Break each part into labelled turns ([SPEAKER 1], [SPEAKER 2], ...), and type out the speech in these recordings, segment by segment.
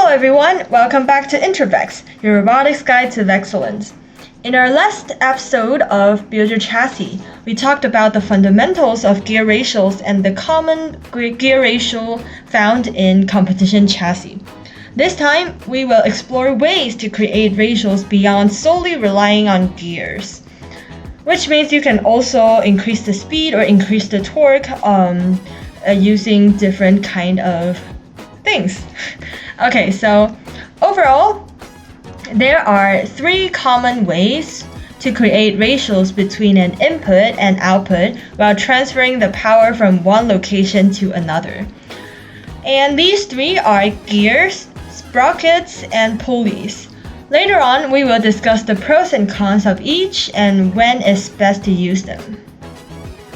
[SPEAKER 1] everyone, welcome back to VEX, your robotics guide to excellence. In our last episode of Build Your Chassis, we talked about the fundamentals of gear ratios and the common gear ratio found in competition chassis. This time, we will explore ways to create ratios beyond solely relying on gears, which means you can also increase the speed or increase the torque using different kind of things. Okay, so overall, there are three common ways to create ratios between an input and output while transferring the power from one location to another. And these three are gears, sprockets, and pulleys. Later on, we will discuss the pros and cons of each and when it's best to use them.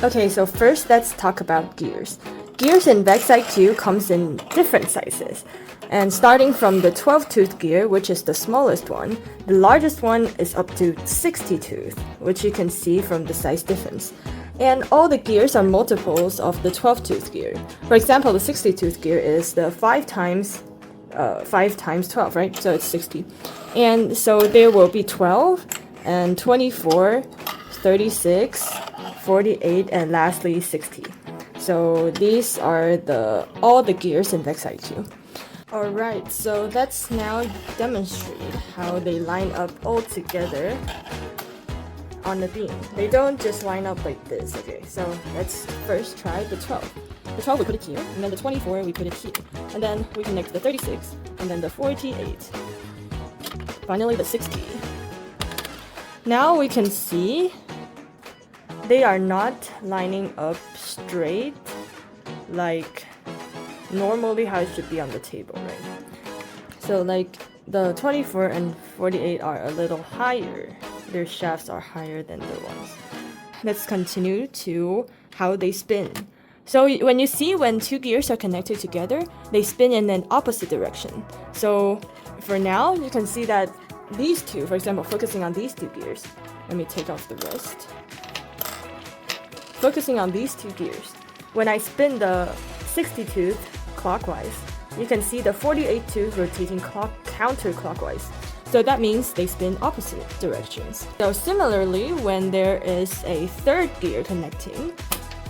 [SPEAKER 2] Okay, so first let's talk about gears. Gears in VEX IQ comes in different sizes. And starting from the 12-tooth gear, which is the smallest one, the largest one is up to 60-tooth, which you can see from the size difference. And all the gears are multiples of the 12-tooth gear. For example, the 60-tooth gear is the 5 times 12, right? So it's 60. And so there will be 12 and 24, 36, 48, and lastly 60. So these are all the gears in VEX IQ. Alright, so let's now demonstrate how they line up all together on the beam. They don't just line up like this. Okay, so let's first try the 12. The 12 we put it here, and then the 24 we put it here. And then we connect the 36, and then the 48. Finally the 60. Now we can see they are not lining up straight like normally how it should be on the table, right? So like the 24 and 48 are a little higher. Their shafts are higher than the ones. Let's continue to how they spin. So when two gears are connected together, they spin in an opposite direction. So for now, you can see that these two, for example, focusing on these two gears. Let me take off the rest. Focusing on these two gears. When I spin the 60-tooth clockwise, you can see the 48-tooth rotating counterclockwise. So that means they spin opposite directions. So similarly, when there is a third gear connecting,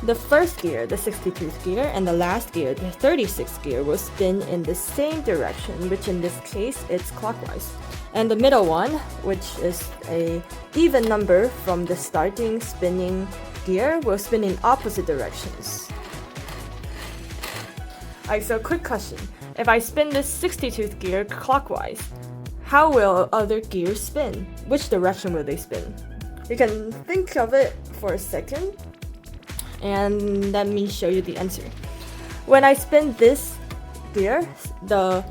[SPEAKER 2] the first gear, the 60-tooth gear, and the last gear, the 36th gear, will spin in the same direction, which in this case, it's clockwise. And the middle one, which is a even number from the starting spinning gear, will spin in opposite directions. Alright, so quick question. If I spin this 60-tooth gear clockwise, how will other gears spin? Which direction will they spin? You can think of it for a second, and let me show you the answer. When I spin this gear, the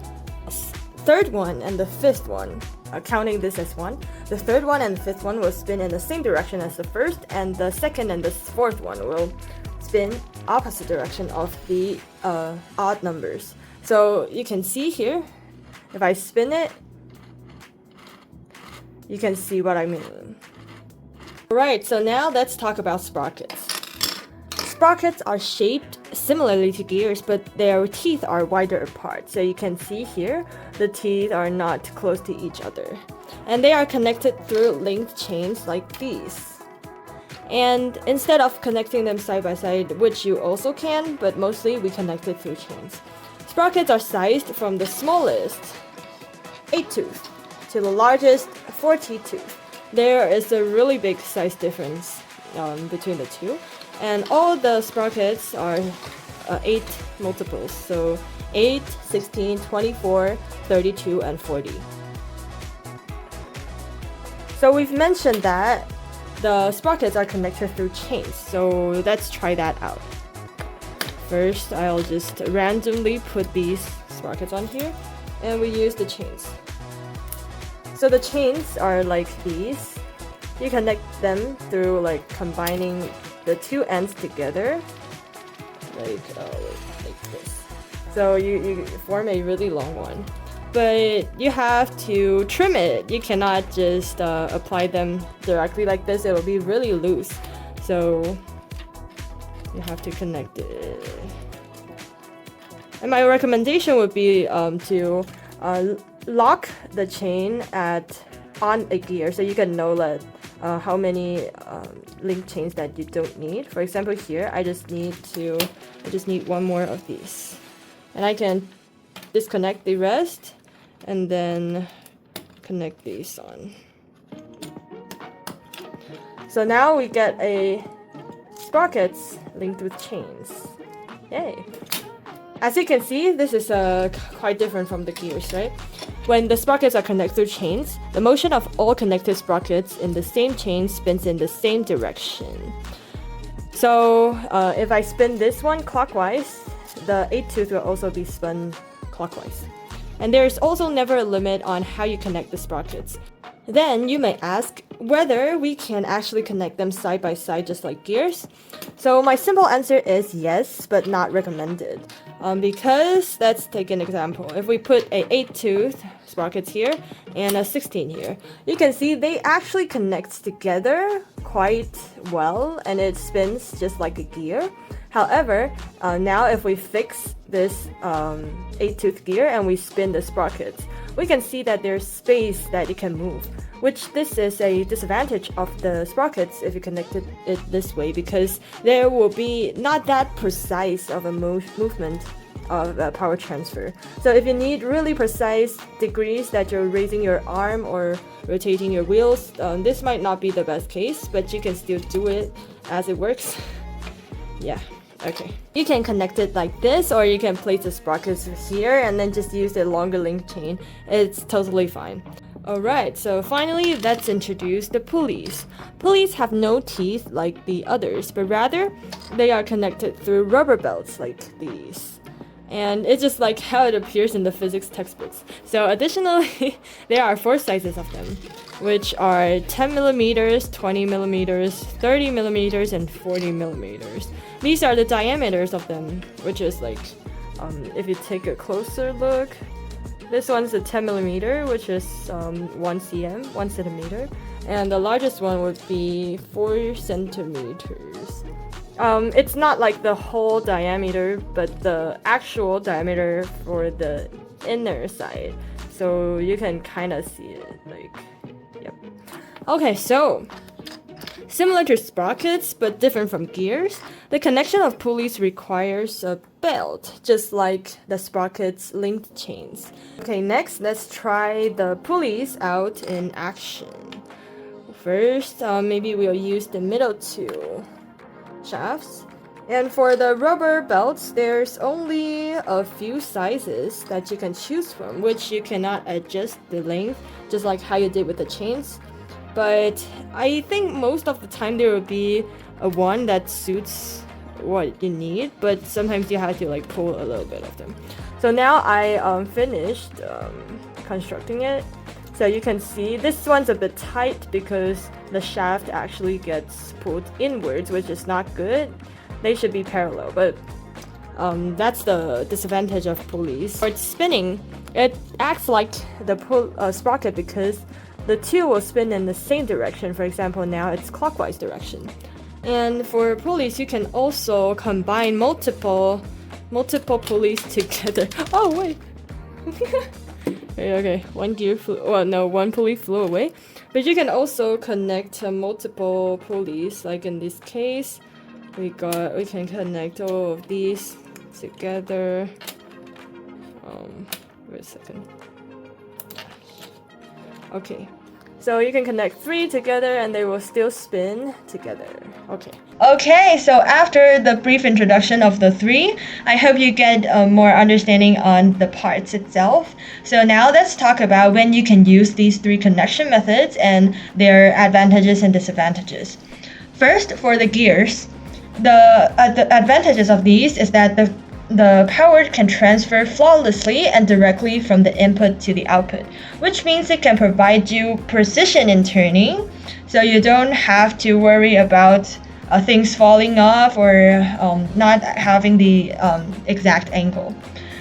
[SPEAKER 2] third one and the fifth one, counting this as one, the third one and the fifth one will spin in the same direction as the first, and the second and the fourth one will spin opposite direction of the odd numbers. So you can see here, if I spin it, you can see what I mean. Alright, so now let's talk about sprockets. Sprockets are shaped similarly to gears, but their teeth are wider apart. So you can see here, the teeth are not close to each other. And they are connected through linked chains like these. And instead of connecting them side by side, which you also can, but mostly we connect it through chains. Sprockets are sized from the smallest 8-tooth to the largest 40-tooth. There is a really big size difference between the two. And all the sprockets are 8 multiples. So 8, 16, 24, 32, and 40. So we've mentioned that the sprockets are connected through chains, so let's try that out. First, I'll just randomly put these sprockets on here, and we use the chains. So the chains are like these. You connect them through like combining the two ends together, like this. So you form a really long one. But you have to trim it. You cannot just apply them directly like this. It'll be really loose. So you have to connect it. And my recommendation would be to lock the chain on a gear so you can know that how many link chains that you don't need. For example, here I just need one more of these, and I can disconnect the rest and then connect these on. So now we get a sprockets linked with chains. Yay! As you can see, this is quite different from the gears, right? When the sprockets are connected through chains, the motion of all connected sprockets in the same chain spins in the same direction. So if I spin this one clockwise, the 8 tooth will also be spun clockwise. And there's also never a limit on how you connect the sprockets. Then you may ask whether we can actually connect them side by side just like gears. So my simple answer is yes, but not recommended. Because let's take an example. If we put a 8 tooth sprockets here and a 16 here, you can see they actually connect together quite well and it spins just like a gear. However, now if we fix this 8 tooth gear and we spin the sprockets, we can see that there's space that it can move, which this is a disadvantage of the sprockets if you connected it this way, because there will be not that precise of a movement of power transfer. So if you need really precise degrees that you're raising your arm or rotating your wheels, this might not be the best case, but you can still do it as it works. Yeah. Okay. You can connect it like this, or you can place the sprockets here and then just use the longer link chain. It's totally fine. Alright, so finally let's introduce the pulleys. Pulleys have no teeth like the others, but rather they are connected through rubber belts like these. And it's just like how it appears in the physics textbooks. So additionally, there are 4 sizes of them, which are 10 millimeters, 20 millimeters, 30 millimeters, and 40 millimeters. These are the diameters of them, which is like, if you take a closer look, this one's a 10 millimeter, which is 1 centimeter, and the largest one would be 4 centimeters. It's not like the whole diameter, but the actual diameter for the inner side. So you can kind of see it, like, yep. Okay, so similar to sprockets, but different from gears, the connection of pulleys requires a belt, just like the sprockets linked chains. Okay, next, let's try the pulleys out in action. First, maybe we'll use the middle 2 shafts. And for the rubber belts, there's only a few sizes that you can choose from, which you cannot adjust the length, just like how you did with the chains. But I think most of the time there will be a one that suits what you need, but sometimes you have to like pull a little bit of them. So now I finished constructing it. So you can see this one's a bit tight because the shaft actually gets pulled inwards, which is not good. They should be parallel, but that's the disadvantage of pulleys. For spinning, it acts like the sprocket because the 2 will spin in the same direction. For example, now it's clockwise direction. And for pulleys, you can also combine multiple pulleys together. Oh wait. Okay, one pulley flew away. But you can also connect multiple pulleys. Like in this case, we can connect all of these together. Wait a second. Okay, so you can connect 3 together and they will still spin together. Okay, so after the brief introduction of the 3, I hope you get more understanding on the parts itself. So now let's talk about when you can use these 3 connection methods and their advantages and disadvantages. First, for the gears, the advantages of these is that the power can transfer flawlessly and directly from the input to the output, which means it can provide you precision in turning, so you don't have to worry about things falling off or not having the exact angle.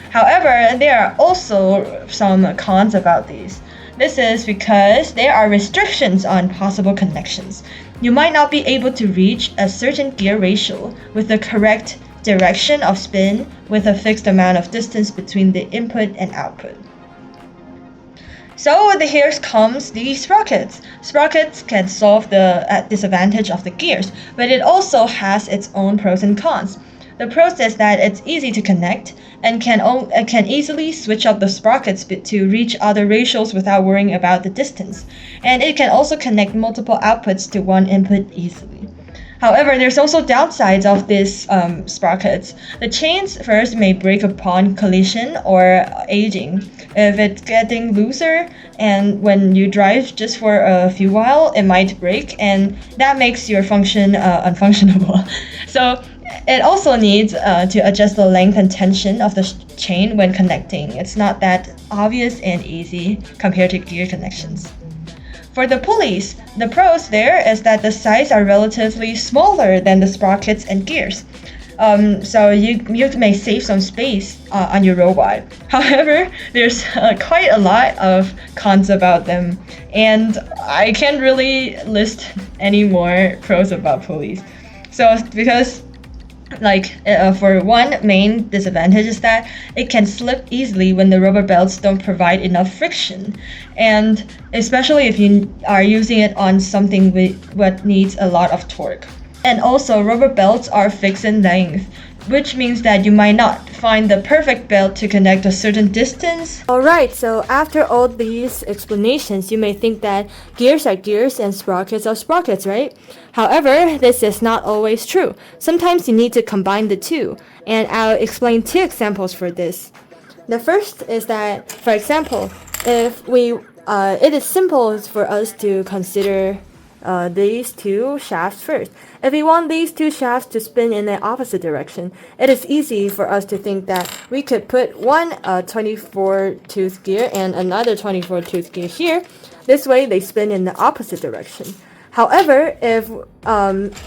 [SPEAKER 2] However, there are also some cons about these. This is because there are restrictions on possible connections. You might not be able to reach a certain gear ratio with the correct direction of spin with a fixed amount of distance between the input and output.
[SPEAKER 1] So here comes the sprockets. Sprockets can solve the disadvantage of the gears, but it also has its own pros and cons. The pros is that it's easy to connect and can easily switch up the sprockets to reach other ratios without worrying about the distance. And it can also connect multiple outputs to one input easily. However, there's also downsides of these sprockets. The chains first may break upon collision or aging. If it's getting looser and when you drive just for a few while, it might break and that makes your function unfunctionable. So it also needs to adjust the length and tension of the chain when connecting. It's not that obvious and easy compared to gear connections. For the pulleys, the pros there is that the size are relatively smaller than the sprockets and gears. So you may save some space on your robot. However, there's quite a lot of cons about them, and I can't really list any more pros about pulleys. So because for one main disadvantage is that it can slip easily when the rubber belts don't provide enough friction, and especially if you are using it on something what needs a lot of torque. And also rubber belts are fixed in length, which means that you might not find the perfect belt to connect a certain distance.
[SPEAKER 2] Alright, so after all these explanations, you may think that gears are gears and sprockets are sprockets, right? However, this is not always true. Sometimes you need to combine the two, and I'll explain two examples for this. The first is that, for example, if it is simple for us to consider these two shafts first. If we want these two shafts to spin in the opposite direction, it is easy for us to think that we could put one 24-tooth gear and another 24-tooth gear here. This way they spin in the opposite direction. However, if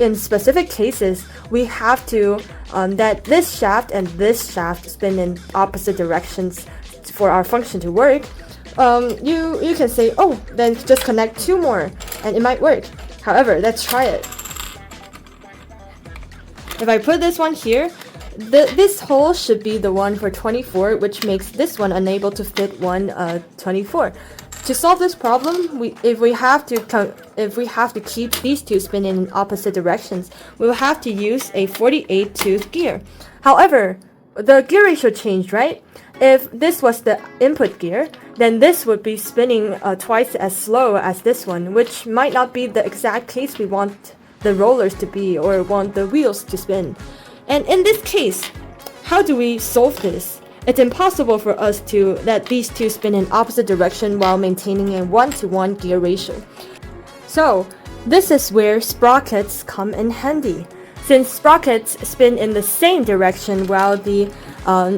[SPEAKER 2] in specific cases we have to that this shaft and this shaft spin in opposite directions for our function to work, you can say, oh, then just connect two more and it might work. However, let's try it. If I put this one here, this hole should be the one for 24, which makes this one unable to fit one 24. To solve this problem, if we have to keep these two spinning in opposite directions, we will have to use a 48-tooth gear. However, the gear ratio changed, right? If this was the input gear, then this would be spinning twice as slow as this one, which might not be the exact case we want the rollers to be or want the wheels to spin. And in this case, how do we solve this? It's impossible for us to let these two spin in opposite direction while maintaining a 1-to-1 gear ratio. So, this is where sprockets come in handy. Since sprockets spin in the same direction while the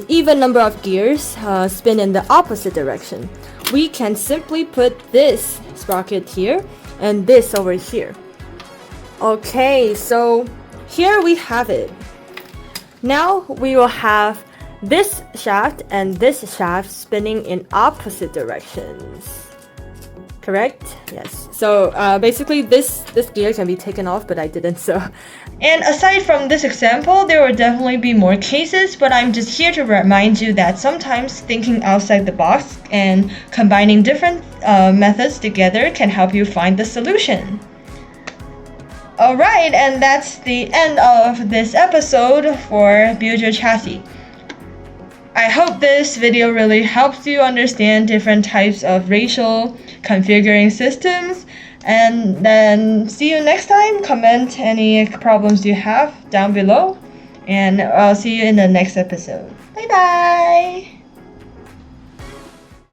[SPEAKER 2] even number of gears spin in the opposite direction, we can simply put this sprocket here and this over here. Okay, so here we have it. Now we will have this shaft and this shaft spinning in opposite directions. Correct? Yes. So basically this gear can be taken off, but I didn't, so.
[SPEAKER 1] And aside from this example, there will definitely be more cases, but I'm just here to remind you that sometimes thinking outside the box and combining different methods together can help you find the solution. Alright, and that's the end of this episode for Build Your Chassis. I hope this video really helps you understand different types of racial configuring systems, and then see you next time. Comment any problems you have down below, and I'll see you in the next episode. Bye bye!